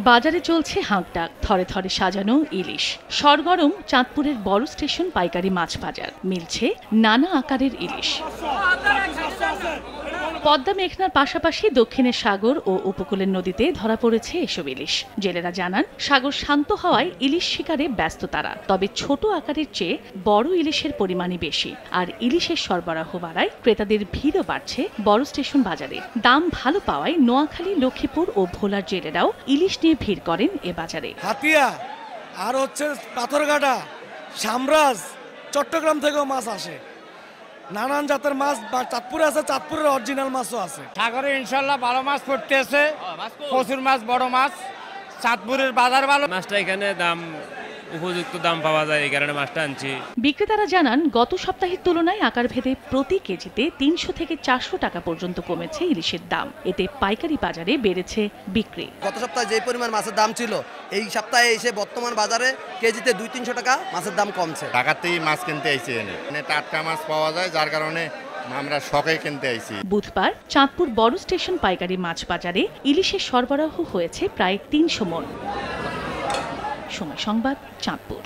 বাজারে চলছে হাঁকডাক, থরে থরে সাজানো ইলিশ। সরগরম চাঁদপুরের বড় স্টেশন পাইকারি মাছ বাজার, মিলছে নানা আকারের ইলিশ। পদ্মা মেঘনার পাশাপাশি দক্ষিণের সাগর ও উপকূলের নদীতে ধরা পড়েছে এসব ইলিশ। জেলেরা জানান, সাগর শান্ত হওয়ায় ইলিশ শিকারে ব্যস্ত তারা। তবে ছোট আকারের চেয়ে বড় ইলিশের পরিমাণই বেশি। আর ইলিশের সরবরাহ বাড়ায় ক্রেতাদের ভিড়ও বাড়ছে বড় স্টেশন বাজারে। দাম ভালো পাওয়ায় নোয়াখালী, লক্ষ্মীপুর ও ভোলার জেলেরাও ইলিশ নিয়ে ভিড় করেন এ বাজারে। হাতিয়া আর পাথরঘাটা, সামরাজ, চট্টগ্রাম থেকেও মাছ আসে। নানান জাতের মাছ চাঁদপুরে আছে, চাঁদপুরের অরিজিনাল মাছও আছে। সাগরে ইনশাল্লাহ ভালো মাছ পড়তে আছে, প্রচুর মাছ, বড় মাছ। চাঁদপুরের বাজার ভালো, মাছটা এখানে দাম উপযুক্ত দাম পাওয়া যায়, এই কারণে মাছটা আনছি। বিক্রেতারা জানান, গত সপ্তাহের তুলনায় আকারভেদে প্রতি কেজিতে 300 থেকে 400 টাকা পর্যন্ত কমেছে ইলিশের দাম। এতে পাইকারি বাজারে বেড়েছে বিক্রি। গত সপ্তাহে যে পরিমাণ মাছের দাম ছিল, এই সপ্তাহে এসে বর্তমান বাজারে কেজিতে 200-300 টাকা মাছের দাম কমছে। ঢাকাতেই মাছ কিনতে আইছি, এনে টাটকা মাছ পাওয়া যায়, যার কারণে আমরা শখে কিনতে আইছি। বুধবার চাঁদপুর বড় স্টেশন পাইকারি মাছ বাজারে ইলিশের সরবরাহ হয়েছে প্রায় 300 মণ। সময় সংবাদ, চাঁদপুর।